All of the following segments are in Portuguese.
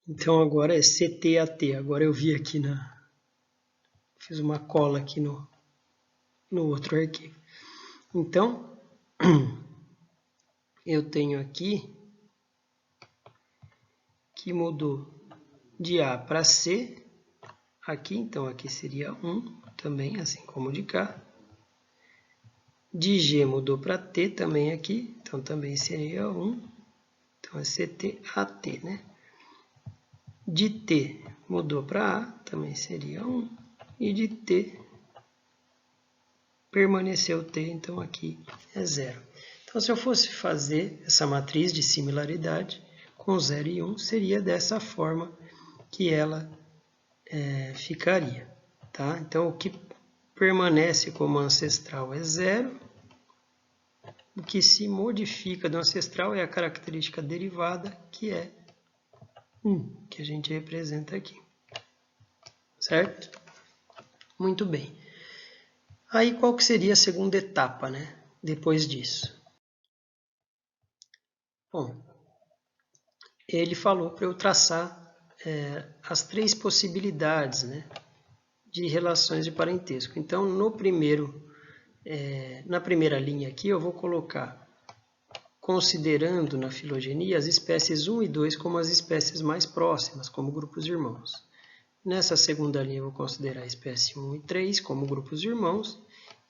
Então agora é CTAT. Agora eu vi aqui fiz uma cola aqui no outro arquivo. Então, eu tenho aqui que mudou de A para C. Aqui, então, aqui seria 1 também, assim como de cá. De G mudou para T também aqui, então também seria 1. Então é CTAT, né? De T mudou para A, também seria 1. E de T permaneceu T, então aqui é 0. Então, se eu fosse fazer essa matriz de similaridade com 0 e 1, seria dessa forma que ela ficaria. Tá? Então, o que permanece como ancestral é 0. O que se modifica do ancestral é a característica derivada, que é 1, que a gente representa aqui. Certo? Muito bem. Aí, qual que seria a segunda etapa, né? Depois disso? Bom, ele falou para eu traçar as 3 possibilidades, né, de relações de parentesco. Então, na primeira linha aqui, eu vou colocar, considerando na filogenia, as espécies 1 e 2 como as espécies mais próximas, como grupos irmãos. Nessa segunda linha, eu vou considerar a espécie 1 e 3 como grupos irmãos.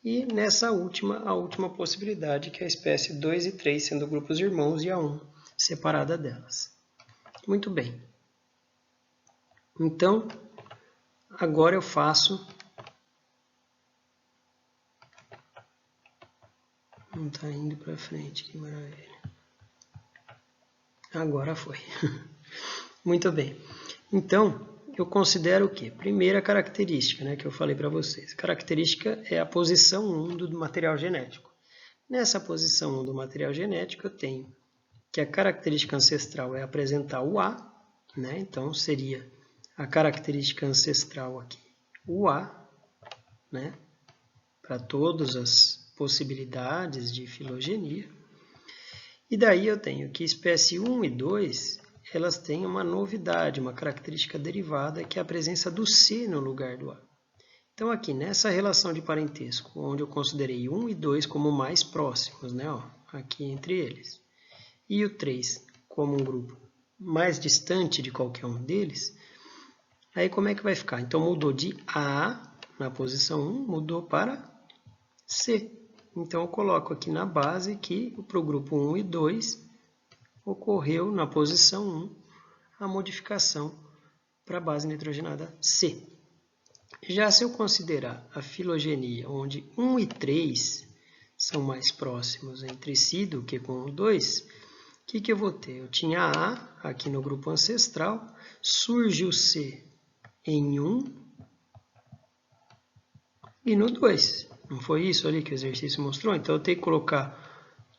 E nessa a última possibilidade, que é a espécie 2 e 3 sendo grupos irmãos e a 1 separada delas. Muito bem. Então, agora eu faço... Não está indo para frente, que maravilha. Agora foi. Muito bem. Então, eu considero o quê? Primeira característica, né, que eu falei para vocês. Característica é a posição 1 do material genético. Nessa posição 1 do material genético, eu tenho que a característica ancestral é apresentar o A, né? Então, seria a característica ancestral aqui, o A, né? Para todas as possibilidades de filogenia. E daí eu tenho que espécie 1 e 2, elas têm uma novidade, uma característica derivada, que é a presença do C no lugar do A. Então, aqui nessa relação de parentesco, onde eu considerei 1 e 2 como mais próximos, né? Ó, aqui entre eles, e o 3 como um grupo mais distante de qualquer um deles, aí como é que vai ficar? Então, mudou de A na posição 1, mudou para C. Então, eu coloco aqui na base que para o grupo 1 e 2 ocorreu na posição 1 a modificação para a base nitrogenada C. Já se eu considerar a filogenia, onde 1 e 3 são mais próximos entre si do que com o 2, o que eu vou ter? Eu tinha A aqui no grupo ancestral, surge o C em 1 e no 2. Não foi isso ali que o exercício mostrou? Então, eu tenho que colocar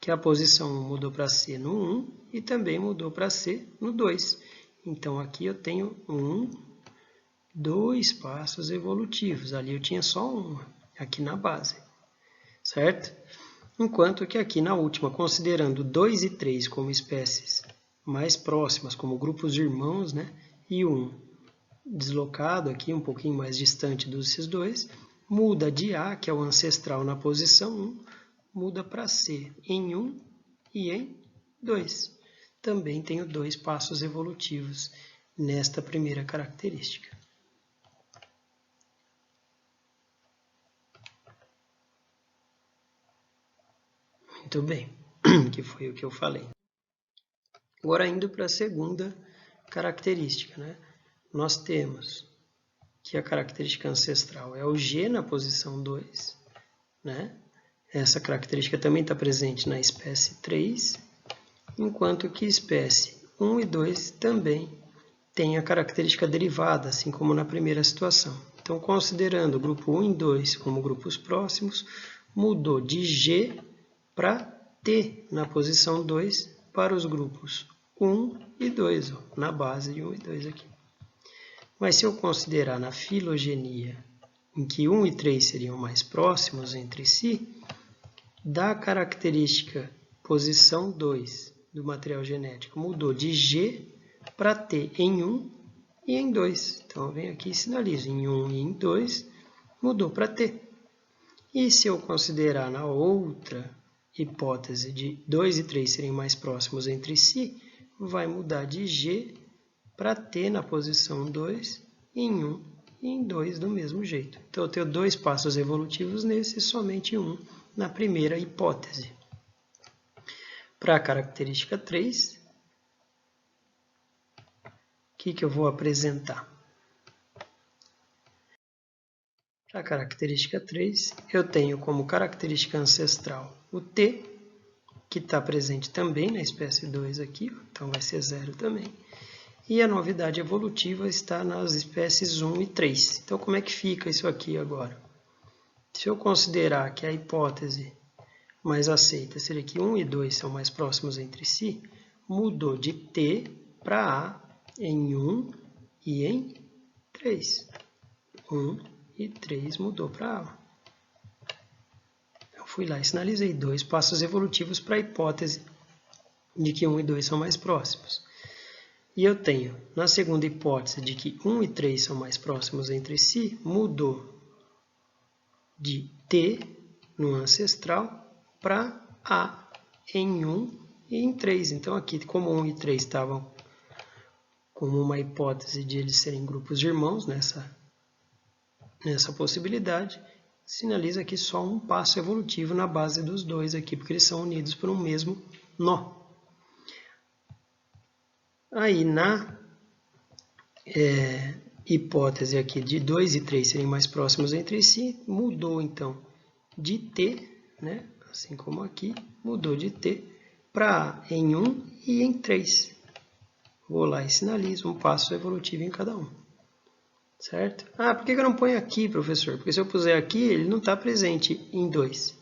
que a posição 1 mudou para C no 1 e também mudou para C no 2. Então, aqui eu tenho 2 passos evolutivos. Ali eu tinha só um, aqui na base. Certo? Enquanto que aqui na última, considerando 2 e 3 como espécies mais próximas, como grupos irmãos, né? E 1 deslocado aqui, um pouquinho mais distante desses dois, muda de A, que é o ancestral na posição 1, muda para C em 1 e em 2. Também tenho 2 passos evolutivos nesta primeira característica. Muito bem, que foi o que eu falei. Agora, indo para a segunda característica, né? Nós temos que a característica ancestral é o G na posição 2, né? Essa característica também está presente na espécie 3, enquanto que espécie 1 e 2 também tem a característica derivada, assim como na primeira situação. Então, considerando o grupo 1 e 2 como grupos próximos, mudou de G para T na posição 2 para os grupos 1 e 2, ó, na base de 1 e 2 aqui. Mas se eu considerar na filogenia, em que 1 e 3 seriam mais próximos entre si, da característica posição 2 do material genético mudou de G para t em 1 e em 2. Então, eu venho aqui e sinalizo em 1 e em 2, mudou para t. E se eu considerar na outra hipótese de 2 e 3 serem mais próximos entre si, vai mudar de g para t na posição 2, em 1 e em 2 do mesmo jeito. Então, eu tenho 2 passos evolutivos nesse e somente um na primeira hipótese. Para a característica 3, o que eu vou apresentar? Para a característica 3, eu tenho como característica ancestral o t, que está presente também na espécie 2 aqui, então vai ser 0 também. E a novidade evolutiva está nas espécies 1 e 3. Então, como é que fica isso aqui agora? Se eu considerar que a hipótese mais aceita seria que 1 e 2 são mais próximos entre si, mudou de t para a em 1 e em 3. 1 e 3 mudou para a. Eu fui lá e sinalizei 2 passos evolutivos para a hipótese de que 1 e 2 são mais próximos. E eu tenho, na segunda hipótese de que 1 e 3 são mais próximos entre si, mudou de t no ancestral para a em 1 e em 3. Então, aqui, como 1 e 3 estavam como uma hipótese de eles serem grupos de irmãos nessa possibilidade, sinaliza aqui só um passo evolutivo na base dos dois aqui, porque eles são unidos por um mesmo nó. Aí, na hipótese aqui de 2 e 3 serem mais próximos entre si, mudou então de t, né? Assim como aqui, mudou de t para a em 1 e em 3. Vou lá e sinalizo um passo evolutivo em cada um. Certo? Ah, por que eu não ponho aqui, professor? Porque se eu puser aqui, ele não está presente em 2.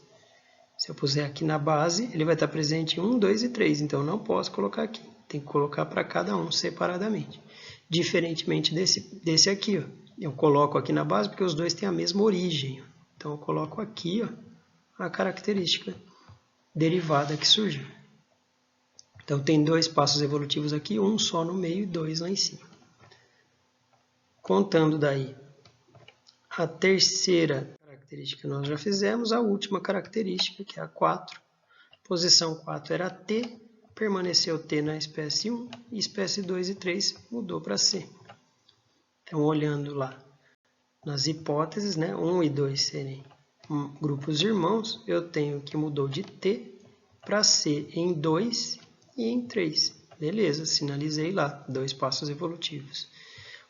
Se eu puser aqui na base, ele vai estar presente em 1, 2 e 3. Então, eu não posso colocar aqui. Tem que colocar para cada um separadamente. Diferentemente desse aqui, ó. Eu coloco aqui na base porque os dois têm a mesma origem. Então, eu coloco aqui, ó, a característica derivada que surgiu. Então, tem 2 passos evolutivos aqui, um só no meio e 2 lá em cima. Contando daí a terceira característica que nós já fizemos, a última característica, que é a 4. Posição 4 era T, permaneceu T na espécie 1, e espécie 2 e 3 mudou para C. Então, olhando lá nas hipóteses, né, 1 e 2 serem grupos irmãos, eu tenho que mudou de T para C em 2 e em 3. Beleza, sinalizei lá, 2 passos evolutivos.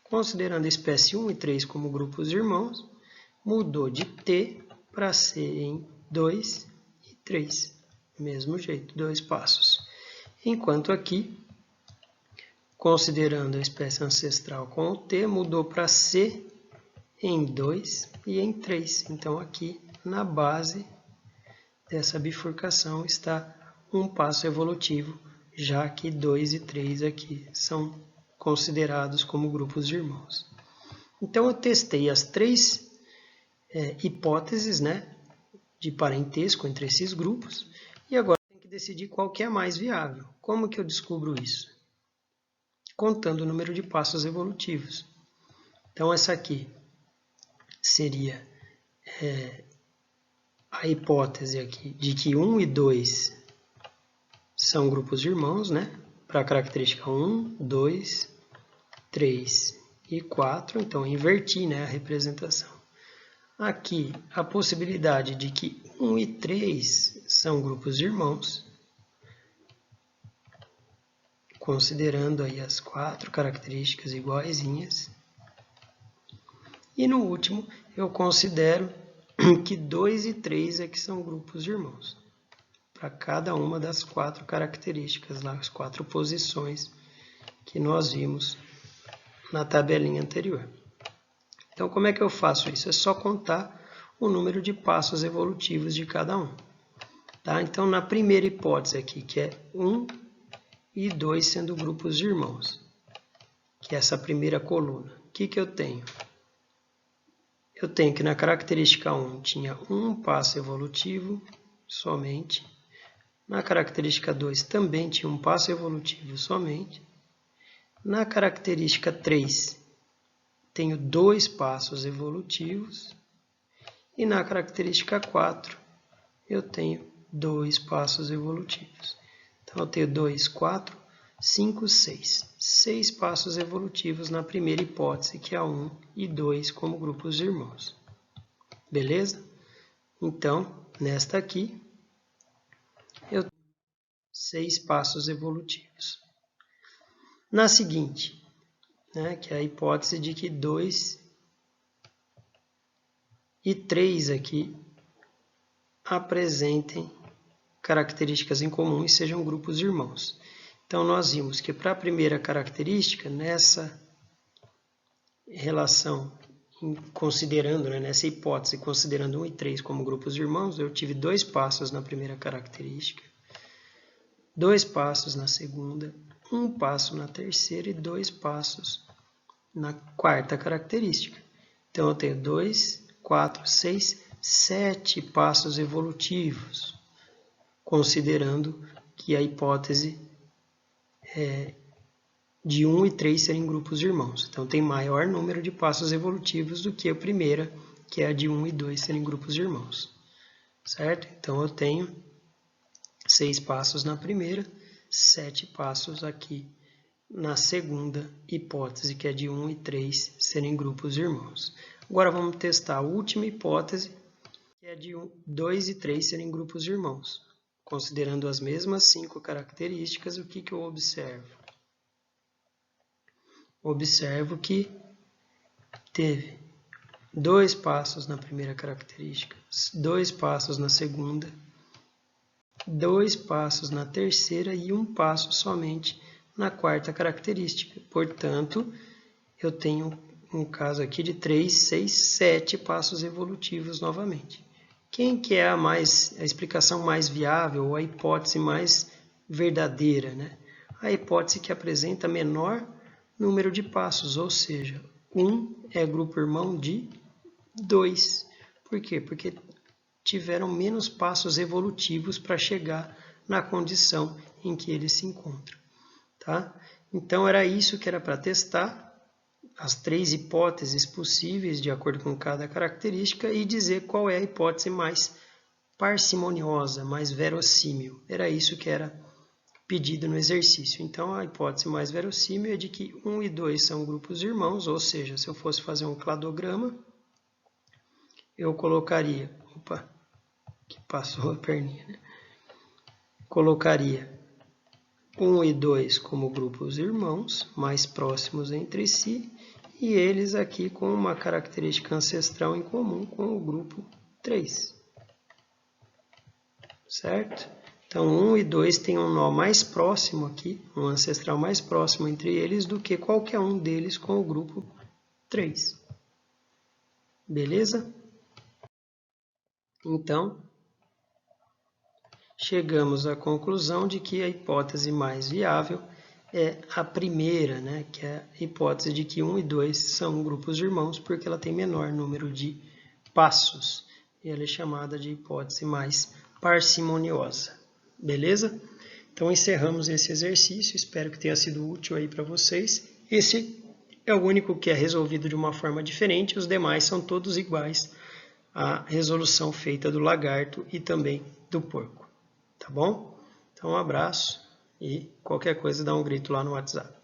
Considerando a espécie 1 e 3 como grupos irmãos, mudou de T para C em 2 e 3. Mesmo jeito, 2 passos. Enquanto aqui, considerando a espécie ancestral com o T, mudou para C em 2 e em 3. Então, aqui, na base dessa bifurcação, está um passo evolutivo, já que 2 e 3 aqui são considerados como grupos de irmãos. Então, eu testei as 3 hipóteses, né, de parentesco entre esses grupos, e agora tem que decidir qual que é a mais viável. Como que eu descubro isso? Contando o número de passos evolutivos. Então, essa aqui seria a hipótese aqui de que 1 e 2 são grupos de irmãos, né? Para a característica 1, 2, 3 e 4, então inverti, né, a representação. Aqui, a possibilidade de que 1 e 3 são grupos de irmãos, considerando aí as 4 características iguaizinhas. E no último, eu considero que 2 e 3 é que são grupos de irmãos, para cada uma das 4 características, lá, as 4 posições que nós vimos na tabelinha anterior. Então, como é que eu faço isso? É só contar o número de passos evolutivos de cada um. Tá? Então, na primeira hipótese aqui, que é 1 e 2 sendo grupos de irmãos, que é essa primeira coluna, o que eu tenho? Eu tenho que na característica 1 tinha um passo evolutivo somente. Na característica 2 também tinha um passo evolutivo somente. Na característica 3, tenho 2 passos evolutivos. E na característica 4, eu tenho 2 passos evolutivos. Então, eu tenho 2, 4, 5, 6. 6 passos evolutivos na primeira hipótese, que é a 1 e 2 como grupos de irmãos. Beleza? Então, nesta aqui, eu tenho 6 passos evolutivos. Na seguinte, que é a hipótese de que 2 e 3 aqui apresentem características em comum e sejam grupos de irmãos. Então, nós vimos que para a primeira característica, nessa relação, considerando, nessa hipótese, considerando 1 e 3 como grupos de irmãos, eu tive 2 passos na primeira característica, 2 passos na segunda, 1 passo na terceira e 2 passos na quarta característica. Então, eu tenho 2, 4, 6, 7 passos evolutivos, considerando que a hipótese é de 1 e 3 serem grupos de irmãos. Então, tem maior número de passos evolutivos do que a primeira, que é a de 1 e 2 serem grupos de irmãos. Certo? Então, eu tenho 6 passos na primeira, 7 passos aqui na segunda hipótese, que é de 1 e 3 serem grupos de irmãos. Agora, vamos testar a última hipótese, que é de 2 e 3 serem grupos de irmãos. Considerando as mesmas 5 características, o que eu observo? Observo que teve 2 passos na primeira característica, 2 passos na segunda, 2 passos na terceira e 1 passo somente na quarta característica. Portanto, eu tenho um caso aqui de 3, 6, 7 passos evolutivos novamente. Quem que é a explicação mais viável ou a hipótese mais verdadeira? A hipótese que apresenta menor número de passos, ou seja, 1 é grupo irmão de 2. Por quê? Porque tiveram menos passos evolutivos para chegar na condição em que eles se encontram. Tá? Então, era isso que era para testar, as 3 hipóteses possíveis de acordo com cada característica e dizer qual é a hipótese mais parcimoniosa, mais verossímil. Era isso que era pedido no exercício. Então, a hipótese mais verossímil é de que 1 e 2 são grupos de irmãos, ou seja, se eu fosse fazer um cladograma, eu colocaria... Opa, que passou a perninha, Colocaria 1 e 2 como grupos irmãos, mais próximos entre si, e eles aqui com uma característica ancestral em comum com o grupo 3. Certo? Então, 1 e 2 tem um nó mais próximo aqui, um ancestral mais próximo entre eles do que qualquer um deles com o grupo 3. Beleza? Então, chegamos à conclusão de que a hipótese mais viável é a primeira, que é a hipótese de que 1 e 2 são grupos de irmãos, porque ela tem menor número de passos. E ela é chamada de hipótese mais parcimoniosa. Beleza? Então, encerramos esse exercício. Espero que tenha sido útil aí para vocês. Esse é o único que é resolvido de uma forma diferente. Os demais são todos iguais à resolução feita do lagarto e também do porco. Tá bom? Então, um abraço e qualquer coisa dá um grito lá no WhatsApp.